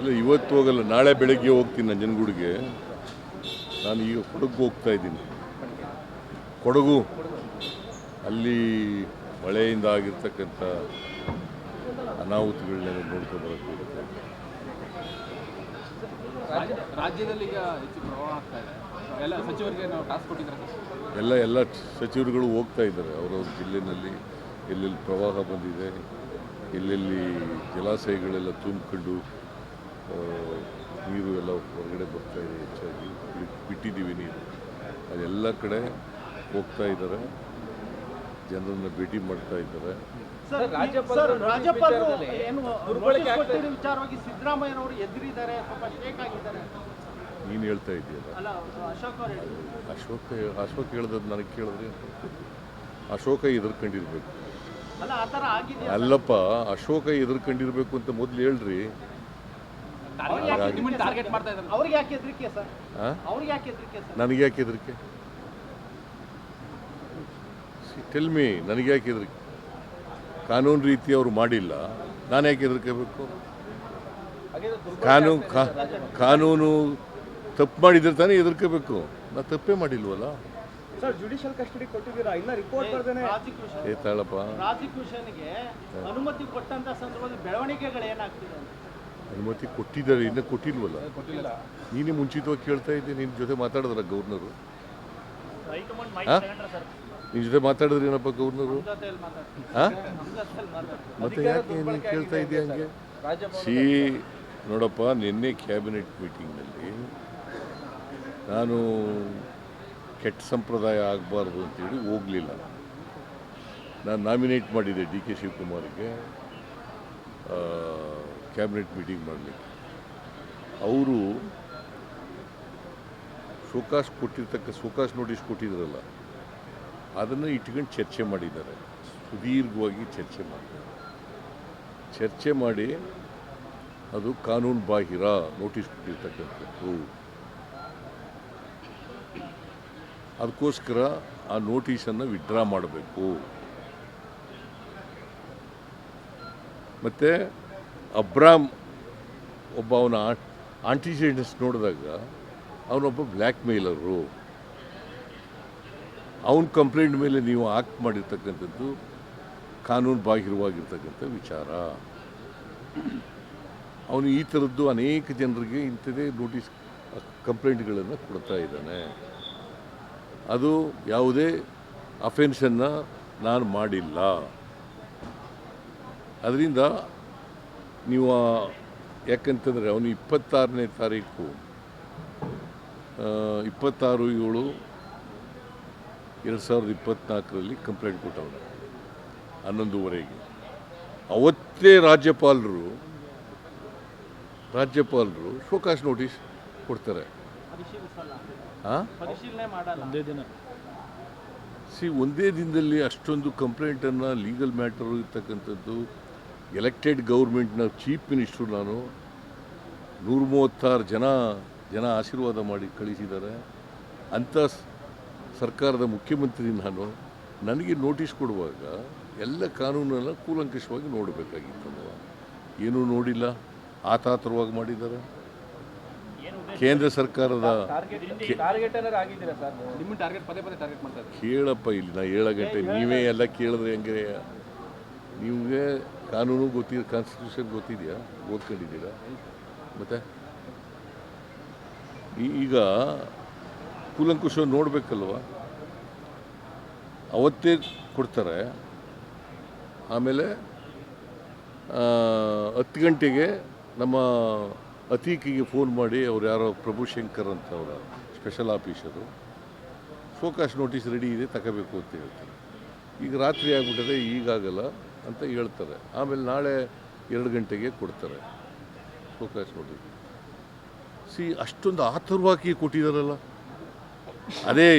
ಇಲ್ಲ, ಇವತ್ತು ಹೋಗಲ್ಲ, ನಾಳೆ ಬೆಳಗ್ಗೆ ಹೋಗ್ತೀನಿ ನಂಜನಗೂಡಿಗೆ. ನಾನು ಈಗ ಕೊಡಗು ಹೋಗ್ತಾ ಇದ್ದೀನಿ. ಕೊಡಗು ಅಲ್ಲಿ ಮಳೆಯಿಂದ ಆಗಿರ್ತಕ್ಕಂಥ ಅನಾಹುತಗಳನ್ನೆಲ್ಲ ನೋಡ್ಕೊಂಡು ಬರೋಕ್ಕೆ ಹೋಗ್ತಾ ಇದ್ದೀನಿ. ರಾಜ್ಯದಲ್ಲಿ ಈಗ ಹೆಚ್ಚು ಪ್ರವಾಹ ಆಗ್ತಾ ಇದೆ. ಎಲ್ಲ ಸಚಿವರಿಗೆ ನಾವು ಟಾಸ್ಕ್ ಕೊಟ್ಟಿದ್ದಾರೆ. ಎಲ್ಲ ಸಚಿವರುಗಳು ಹೋಗ್ತಾ ಇದ್ದಾರೆ ಅವರವ್ರ ಜಿಲ್ಲೆಯಲ್ಲಿ ಎಲ್ಲೆಲ್ಲಿ ಪ್ರವಾಹ ಬಂದಿದೆ, ಎಲ್ಲೆಲ್ಲಿ ಜಲಾಶಯಗಳೆಲ್ಲ ತುಂಬಿಕೊಂಡು ನೀರು ಎಲ್ಲ ಹೊರಗಡೆ ಬರ್ತಾ ಇದೆ, ಹೆಚ್ಚಾಗಿ ಬಿಟ್ಟಿದ್ದೀವಿ ನೀರು. ಅದೆಲ್ಲ ಕಡೆ ಹೋಗ್ತಾ ಇದ್ದಾರೆ, ಜನರನ್ನು ಭೇಟಿ ಮಾಡ್ತಾ ಇದ್ದಾರೆ. ವಿಚಾರವಾಗಿ ಸಿದ್ದರಾಮಯ್ಯನವರು ಎದುರಿದ್ದಾರೆ, ಸ್ವಲ್ಪ ಶೇಕ್ ಆಗಿದ್ದಾರೆ. ನೀನು ಹೇಳ್ತಾ ಇದೆಯಲ್ಲ, ಅಶೋಕ್ ಹೇಳಿದ್ ನನಗೆ ಕೇಳಿದ್ರೆ ಅಶೋಕ ಎದುರ್ಕೊಂಡಿರ್ಬೇಕು. ಅಲ್ಲಪ್ಪ, ಅಶೋಕ ಎದುರ್ಕೊಂಡಿರ್ಬೇಕು ಅಂತ ಮೊದಲು ಹೇಳ್ರಿ. ನನಗೆ ಯಾಕೆ ಹೆದರಿಕೆ? ಟೆಲ್ ಮೀ, ನನಗೆ ಯಾಕೆ ಹೆದರಿಕೆ? ಕಾನೂನು ರೀತಿ ಅವರು ಮಾಡಿಲ್ಲ, ನಾನು ಯಾಕೆ ಹೆದರ್ಕೋಬೇಕು? ಕಾನೂನು ತಪ್ಪು ಮಾಡಿದ್ರೆ ತಾನೇ ಹೆದರ್ಕೋಬೇಕು. ನಾ ತಪ್ಪೇ ಮಾಡಿಲ್ವಲ್ಲ. ಜುಡಿಷಿಯಲ್ ಕಸ್ಟಡಿ ಕೊಟ್ಟಿದ್ದೀರಾ, ಇಲ್ಲ ರಿಪೋರ್ಟ್ ಬರ್ದೇನೆ ತಾಳಪ್ಪ. ಪ್ರಾಸಿಕ್ಯೂಷನ್ಗೆ ಅನುಮತಿ ಕೊಟ್ಟಂತ ಸಂದರ್ಭದಲ್ಲಿ ಬೆಳವಣಿಗೆಗಳು ಏನಾಗ್ತಿದೆ? ಅನುಮತಿ ಕೊಟ್ಟಿದ್ದಾರೆ, ಇನ್ನೂ ಕೊಟ್ಟಿಲ್ವಲ್ಲ. ನೀನೇ ಮುಂಚಿತವಾಗಿ ಕೇಳ್ತಾ ಇದ್ದೆ. ನಿನ್ನ ಜೊತೆ ಮಾತಾಡಿದ್ರ ಗವರ್ನರು? ನಿನ್ನ ಜೊತೆ ಮಾತಾಡಿದ್ರೆ ಏನಪ್ಪ ಗವರ್ನರು? ಮತ್ತೆ ಯಾಕೆ ನೀನು ಕೇಳ್ತಾ ಇದೆಯಾ ಹಂಗೆ? ನೋಡಪ್ಪ, ನಿನ್ನೆ ಕ್ಯಾಬಿನೆಟ್ ಮೀಟಿಂಗ್ನಲ್ಲಿ ನಾನು ಕೆಟ್ಟ ಸಂಪ್ರದಾಯ ಆಗಬಾರ್ದು ಅಂತೇಳಿ ಹೋಗಲಿಲ್ಲ. ನಾನು ನಾಮಿನೇಟ್ ಮಾಡಿದ್ದೆ ಡಿ ಕೆ ಶಿವಕುಮಾರ್ಗೆ ಕ್ಯಾಬಿನೆಟ್ ಮೀಟಿಂಗ್ ಮಾಡಲಿಕ್ಕೆ. ಅವರು ಶೋಕಾಸ್ ನೋಟಿಸ್ ಕೊಟ್ಟಿದ್ರಲ್ಲ, ಅದನ್ನು ಇಟ್ಕೊಂಡು ಚರ್ಚೆ ಮಾಡಿದ್ದಾರೆ. ಸುದೀರ್ಘವಾಗಿ ಚರ್ಚೆ ಮಾಡಿ ಅದು ಕಾನೂನು ಬಾಹಿರ ನೋಟಿಸ್ ಕೊಟ್ಟಿರ್ತಕ್ಕಂಥದ್ದು. ಅದಕ್ಕೋಸ್ಕರ ಆ ನೋಟಿಸನ್ನು ವಿಡ್ರಾ ಮಾಡಬೇಕು. ಮತ್ತು ಅಬ್ರಾಮ್ ಒಬ್ಬ ಅವನ ಆಂಟಿಸಿಡೆಂಟ್ಸ್ ನೋಡಿದಾಗ ಅವನೊಬ್ಬ ಬ್ಲ್ಯಾಕ್ ಮೇಲರು. ಅವನ ಕಂಪ್ಲೇಂಟ್ ಮೇಲೆ ನೀವು ಆಕ್ಟ್ ಮಾಡಿರ್ತಕ್ಕಂಥದ್ದು ಕಾನೂನು ಬಾಹಿರವಾಗಿರ್ತಕ್ಕಂಥ ವಿಚಾರ. ಅವನು ಈ ಥರದ್ದು ಅನೇಕ ಜನರಿಗೆ ಇಂಥದೇ ನೋಟಿಸ್ ಕಂಪ್ಲೇಂಟ್ಗಳನ್ನು ಕೊಡ್ತಾ ಇದ್ದಾನೆ. ಅದು ಯಾವುದೇ ಅಫೆನ್ಸನ್ನು ನಾನು ಮಾಡಿಲ್ಲ. ಅದರಿಂದ ನೀವು ಯಾಕಂತಂದರೆ ಅವನು 26ನೇ ತಾರೀಕು 26/7/2024 ಕಂಪ್ಲೇಂಟ್ ಕೊಟ್ಟವನು 11:30. ಅವತ್ತೇ ರಾಜ್ಯಪಾಲರು ಶೋಕಾಸ್ ನೋಟಿಸ್ ಕೊಡ್ತಾರೆ. ಒಂದೇ ದಿನದಲ್ಲಿ ಅಷ್ಟೊಂದು ಕಂಪ್ಲೇಂಟನ್ನು, ಲೀಗಲ್ ಮ್ಯಾಟರು ಇರ್ತಕ್ಕಂಥದ್ದು. ಎಲೆಕ್ಟೆಡ್ ಗೌರ್ಮೆಂಟ್ನ ಚೀಫ್ ಮಿನಿಸ್ಟ್ರು ನಾನು, 136 ಜನ ಆಶೀರ್ವಾದ ಮಾಡಿ ಕಳಿಸಿದ್ದಾರೆ ಅಂಥ ಸರ್ಕಾರದ ಮುಖ್ಯಮಂತ್ರಿ ನಾನು. ನನಗೆ ನೋಟಿಸ್ ಕೊಡುವಾಗ ಎಲ್ಲ ಕಾನೂನನ್ನು ಕೂಲಂಕಷವಾಗಿ ನೋಡಬೇಕಾಗಿತ್ತು. ಏನೂ ನೋಡಿಲ್ಲ, ಆತಾತರವಾಗಿ ಮಾಡಿದ್ದಾರೆ. ಕೇಂದ್ರ ಸರ್ಕಾರದ ಕೇಳಪ್ಪ, ಇಲ್ಲಿ ನಾ 7 ಗಂಟೆ ನೀವೇ ಎಲ್ಲ ಕೇಳಿದ್ರೆ ಹೆಂಗೆ? ನಿಮಗೆ ಕಾನೂನು ಗೊತ್ತಿದೆ, ಕಾನ್ಸ್ಟಿಟ್ಯೂಷನ್ ಗೊತ್ತಿದೆಯಾ? ಓದ್ಕೊಂಡಿದ್ದೀರಾ? ಮತ್ತು ಈಗ ಕೂಲಂಕುಷ ನೋಡಬೇಕಲ್ವ? ಅವತ್ತೇ ಕೊಡ್ತಾರೆ. ಆಮೇಲೆ 10 ಗಂಟೆಗೆ ನಮ್ಮ ಅತೀಕಿಗೆ ಫೋನ್ ಮಾಡಿ, ಅವ್ರು ಯಾರೋ ಪ್ರಭುಶಂಕರ್ ಅಂತ ಅವರ special officer, show cause notice ready ಇದೆ ತಗೋಬೇಕು ಅಂತ ಹೇಳ್ತಾರೆ. ಈಗ ರಾತ್ರಿ ಆಗಿಬಿಟ್ಟದೆ, ಈಗಾಗಲ್ಲ ಅಂತ ಹೇಳ್ತಾರೆ. ಆಮೇಲೆ ನಾಳೆ 2 ಗಂಟೆಗೆ ಕೊಡ್ತಾರೆ ಶೋಕಾಸ್ ನೋಟಿಸ್. ಅಷ್ಟೊಂದು ಆತುರವಾಗಿ ಕೊಟ್ಟಿದ್ದಾರಲ್ಲ. ಅದೇ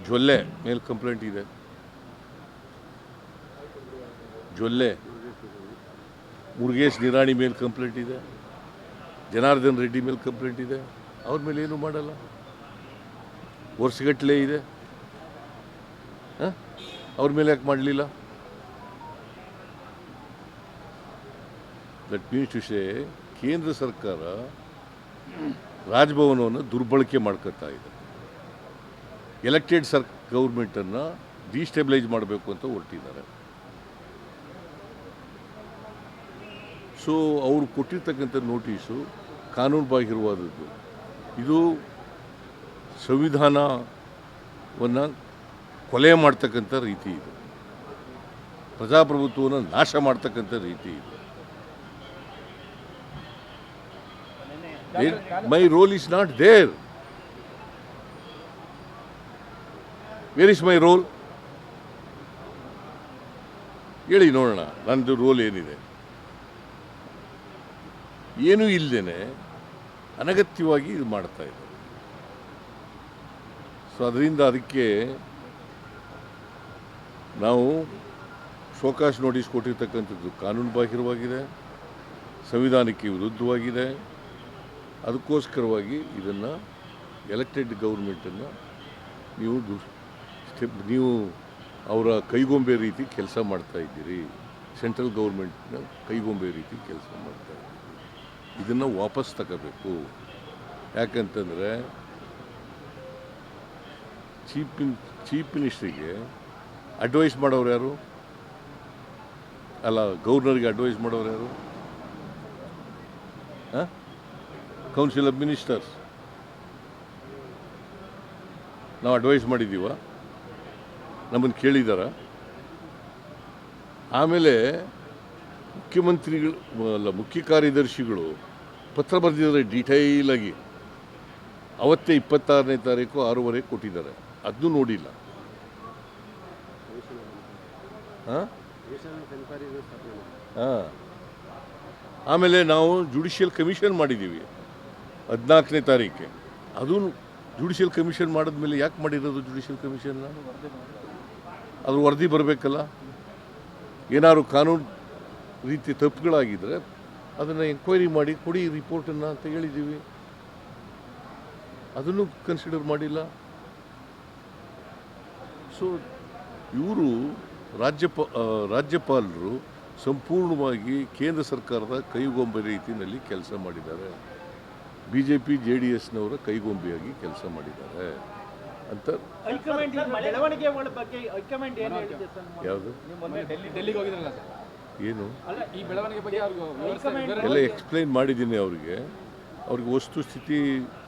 ಜೊಲ್ಲೆ ಮೇಲೆ ಕಂಪ್ಲೇಂಟ್ ಇದೆ. ಜೊಲ್ಲೆ ಮುರುಗೇಶ್ ನಿರಾಣಿ ಮೇಲೆ ಕಂಪ್ಲೇಂಟ್ ಇದೆ, ಜನಾರ್ದನ್ ರೆಡ್ಡಿ ಮೇಲೆ ಕಂಪ್ಲೇಂಟ್ ಇದೆ. ಅವ್ರ ಮೇಲೆ ಏನೂ ಮಾಡಲ್ಲ, ವರ್ಷಗಟ್ಟಲೆ ಇದೆ. ಅವ್ರ ಮೇಲೆ ಯಾಕೆ ಮಾಡಲಿಲ್ಲ? ದಟ್ ಮೀನ್ಸ್ ಟು ಸೇ ಕೇಂದ್ರ ಸರ್ಕಾರ ರಾಜಭವನವನ್ನು ದುರ್ಬಳಕೆ ಮಾಡ್ಕೊತಾ ಇದೆ. ಎಲೆಕ್ಟೆಡ್ ಗೌರ್ಮೆಂಟನ್ನು ಡಿಸ್ಟೆಬಿಲೈಸ್ ಮಾಡಬೇಕು ಅಂತ ಹೊರಟಿದ್ದಾರೆ. ಸೊ ಅವರು ಕೊಟ್ಟಿರ್ತಕ್ಕಂಥ ನೋಟಿಸು ಕಾನೂನುಬಾಹಿರವಾದದ್ದು. ಇದು ಸಂವಿಧಾನವನ್ನು ಕೊಲೆ ಮಾಡ್ತಕ್ಕಂಥ ರೀತಿ ಇದು. ಪ್ರಜಾಪ್ರಭುತ್ವವನ್ನು ನಾಶ ಮಾಡ್ತಕ್ಕಂಥ ರೀತಿ ಇದು. My role is not there. Where is my role? ಹೇಳಿ ನೋಡೋಣ, ನನ್ನದು ರೋಲ್ ಏನಿದೆ. ಏನೂ ಇಲ್ಲದೇನೆ ಅನಗತ್ಯವಾಗಿ ಇದು ಮಾಡ್ತಾ ಇದೆ. ಸೊ ಅದಕ್ಕೆ ನಾವು ಶೋಕಾಸ್ ನೋಟಿಸ್ ಕೊಟ್ಟಿರ್ತಕ್ಕಂಥದ್ದು ಕಾನೂನುಬಾಹಿರವಾಗಿದೆ, ಸಂವಿಧಾನಕ್ಕೆ ವಿರುದ್ಧವಾಗಿದೆ. ಅದಕ್ಕೋಸ್ಕರವಾಗಿ ಇದನ್ನು ಎಲೆಕ್ಟೆಡ್ ಗೌರ್ಮೆಂಟನ್ನು ನೀವು ಅವರ ಕೈಗೊಂಬೆ ರೀತಿ ಕೆಲಸ ಮಾಡ್ತಾ ಇದ್ದೀರಿ. ಸೆಂಟ್ರಲ್ ಗೌರ್ಮೆಂಟ್ನ ಕೈಗೊಂಬೆ ರೀತಿ ಕೆಲಸ ಮಾಡ್ತಾ ಇದ್ದೀರಿ. ಇದನ್ನು ವಾಪಸ್ ತಗೋಬೇಕು. ಯಾಕಂತಂದರೆ ಚೀಫ್ ಮಿನಿಸ್ಟ್ರಿಗೆ ಅಡ್ವೈಸ್ ಮಾಡೋರು ಯಾರು? ಅಲ್ಲ, ಗವರ್ನರ್ಗೆ ಅಡ್ವೈಸ್ ಮಾಡೋರು ಯಾರು? Council of ministers. ನಾವು ಅಡ್ವೈಸ್ ಮಾಡಿದ್ದೀವ? ನಮ್ಮನ್ನು ಕೇಳಿದಾರ? ಆಮೇಲೆ ಮುಖ್ಯ ಕಾರ್ಯದರ್ಶಿಗಳು ಪತ್ರ ಬರೆದಿದ್ದಾರೆ ಡೀಟೈಲಾಗಿ. ಅವತ್ತೇ 26ನೇ ತಾರೀಕು 6:30 ಕೊಟ್ಟಿದ್ದಾರೆ. ಅದನ್ನೂ ನೋಡಿಲ್ಲ. ಹಾಂ, ಆಮೇಲೆ ನಾವು ಜುಡಿಷಿಯಲ್ ಕಮಿಷನ್ ಮಾಡಿದ್ದೀವಿ 14ನೇ ತಾರೀಕೆ. ಅದು ಜುಡಿಷಿಯಲ್ ಕಮಿಷನ್ ಮಾಡಿದ್ಮೇಲೆ ಯಾಕೆ ಮಾಡಿರೋದು ಜುಡಿಷಿಯಲ್ ಕಮಿಷನ್ನ? ಅದ್ರ ವರದಿ ಬರಬೇಕಲ್ಲ. ಏನಾದ್ರು ಕಾನೂನು ರೀತಿ ತಪ್ಪುಗಳಾಗಿದ್ದರೆ ಅದನ್ನು ಎಂಕ್ವೈರಿ ಮಾಡಿ ಕೊಡಿ ರಿಪೋರ್ಟನ್ನು ಅಂತ ಹೇಳಿದ್ದೀವಿ. ಅದನ್ನು ಕನ್ಸಿಡರ್ ಮಾಡಿಲ್ಲ. ಸೊ ಇವರು ರಾಜ್ಯಪಾಲರು ಸಂಪೂರ್ಣವಾಗಿ ಕೇಂದ್ರ ಸರ್ಕಾರದ ಕೈಗೊಂಬೆ ರೀತಿಯಲ್ಲಿ ಕೆಲಸ ಮಾಡಿದ್ದಾರೆ. BJP JDSನವರ ಕೈಗೊಂಬೆಯಾಗಿ ಕೆಲಸ ಮಾಡಿದ್ದಾರೆ ಅಂತ. ಹೈಕಮಾಂಡ್ ಬೆಳವಣಿಗೆಗಳ ಬಗ್ಗೆ ಹೈಕಮಾಂಡ್ ಏನು ಹೇಳಿದೆ ಸರ್? ಯಾವುದು? ಡೆಲ್ಲಿಗೆ ಹೋಗಿದ್ರಲ್ಲ ಸರ್, ಏನು ಈ ಬೆಳವಣಿಗೆ ಬಗ್ಗೆ ಅವ್ರಿಗೆ ಎಲ್ಲ ಎಕ್ಸ್ಪ್ಲೈನ್ ಮಾಡಿದ್ದೀನಿ ಅವ್ರಿಗೆ ವಸ್ತುಸ್ಥಿತಿ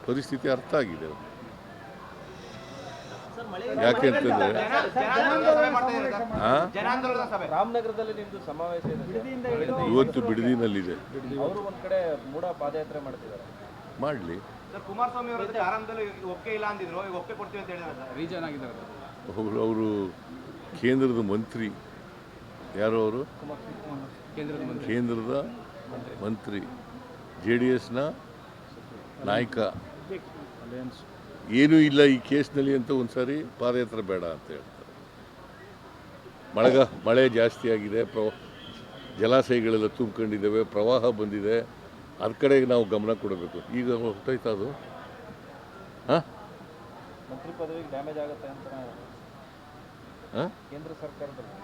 ಪರಿಸ್ಥಿತಿ ಅರ್ಥ ಆಗಿದೆ. ಯಾಕೆಂತಂದ್ರೆ ರಾಮನಗರದಲ್ಲಿ ನಿಮ್ದು ಸಮಾವೇಶ ಇದೆ, ಇವತ್ತು ಬಿಡದಿನಲ್ಲಿದೆ. ಅವರು ಒಂದ್ ಕಡೆ ಮೂಡ ಪಾದಯಾತ್ರೆ ಮಾಡ್ತಿದ್ದಾರೆ. ಮಾಡಲಿ. ಕುಮಾರಸ್ವಾಮಿ ಅವರು ಆರಂಭದಲ್ಲಿ ಒಪ್ಪಿಗೆ ಇಲ್ಲ ಅಂದಿದ್ರು, ಈಗ ಒಪ್ಪಿಗೆ ಕೊಡ್ತೀವಿ ಅಂತ ಹೇಳಿದ್ದಾರೆ. ರೀಜನ್ ಆಗಿದ್ದಾರೆ. ಅವರು ಕೇಂದ್ರದ ಮಂತ್ರಿ. ಯಾರು ಅವರು? ಕೇಂದ್ರದ ಮಂತ್ರಿ, JDSನ ನಾಯಕ. ಏನೂ ಇಲ್ಲ ಈ ಕೇಸ್ನಲ್ಲಿ ಅಂತ ಒಂದ್ಸಾರಿ ಪಾದಯಾತ್ರೆ ಬೇಡ ಅಂತ ಹೇಳ್ತಾರೆ. ಮಳೆ ಜಾಸ್ತಿ ಆಗಿದೆ, ಜಲಾಶಯಗಳೆಲ್ಲ ತುಂಬಿಕೊಂಡಿದ್ದಾವೆ, ಪ್ರವಾಹ ಬಂದಿದೆ. ಅದ್ರ ಕಡೆಗೆ ನಾವು ಗಮನ ಕೊಡಬೇಕು. ಈಗ ಹೊರಟೋಯ್ತಾ ಅದು? ಹಾಂ, ಮಂತ್ರಿ ಪದವಿಗೆ ಡ್ಯಾಮೇಜ್ ಆಗುತ್ತೆ ಅಂತ ಕೇಂದ್ರ ಸರ್ಕಾರದಲ್ಲಿ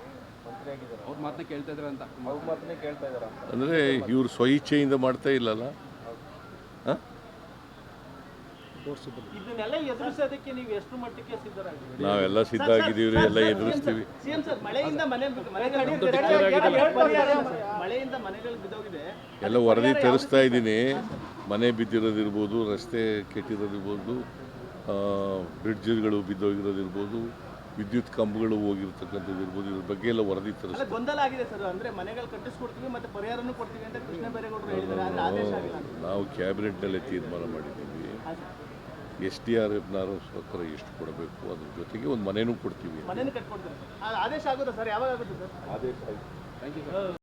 ಮಂತ್ರಿ ಆಗಿದ್ದಾರೆ. ಅವ್ರ ಮಾತನ್ನ ಕೇಳ್ತಾ ಇದ್ದಾರೆ ಅಂತ. ಅವ್ರ ಮಾತನ್ನೇ ಕೇಳ್ತಾ ಇದ್ದಾರೆ ಅಂದರೆ ಇವರು ಸ್ವಇಚ್ಛೆಯಿಂದ ಮಾಡ್ತಾ ಇಲ್ಲಲ್ಲ. ಹಾಂ, ಇದನ್ನೆಲ್ಲ ಎದುರಿಸೋದಕ್ಕೆ ನೀವು ಎಷ್ಟು ಮಟ್ಟಿಗೆ ಸಿದ್ಧರಾಗಿದ್ದೀರಿ? ನಾವೆಲ್ಲ ಸಿದ್ಧ ಆಗಿದ್ದೀವಿ, ಎಲ್ಲ ಎದುರಿಸ್ತೀವಿ. ಸಿಎಂ ಸರ್, ಮಳೆಯಿಂದ ಮನೆಗಳು ಬಿದ್ದೋಗಿದೆ. ಎಲ್ಲ ವರದಿ ತರಿಸ್ತಾ ಇದ್ದೀನಿ. ಮನೆ ಬಿದ್ದಿರೋದಿರ್ಬೋದು, ರಸ್ತೆ ಕೆಟ್ಟಿರೋದಿರ್ಬೋದು, ಬ್ರಿಡ್ಜ್ಗಳು ಬಿದ್ದೋಗಿರೋದಿರ್ಬೋದು, ವಿದ್ಯುತ್ ಕಂಬಗಳು ಹೋಗಿರ್ತಕ್ಕಂಥದ್ದು ಇರ್ಬೋದು. ಇದ್ರ ಬಗ್ಗೆ ಎಲ್ಲ ವರದಿ ತರಿಸ್ತೀವಿ. ಗೊಂದಲ ಆಗಿದೆ ಸರ್. ಅಂದ್ರೆ ಮನೆಗಳು ಕಟ್ಟಿಸ್ಕೊಡ್ತೀವಿ ಮತ್ತೆ ಪರಿಹಾರನೂ ಕೊಡ್ತೀವಿ ಅಂತ ಕೃಷ್ಣ ಬೈರೇಗೌಡರು ಹೇಳಿದ್ದಾರೆ. ಆದ್ರೆ ಆದೇಶ ಆಗಿಲ್ಲ. ನಾವು ಕ್ಯಾಬಿನೆಟ್ನಲ್ಲೇ ತೀರ್ಮಾನ ಮಾಡಿದ್ದೀವಿ. SDRFನವರು ಸರ್ಕಾರ ಎಷ್ಟು ಕೊಡಬೇಕು, ಅದ್ರ ಜೊತೆಗೆ ಒಂದು ಮನೆನೂ ಕೊಡ್ತೀವಿ. ಮನೆಯನ್ನು ಕಟ್ಕೊಡ್ತಾರೆ. ಆದೇಶ ಆಗುತ್ತಾ ಸರ್? ಯಾವಾಗ ಆಗುತ್ತೆ ಸರ್? ಆದೇಶ ಆಯ್ತು. Thank you sir.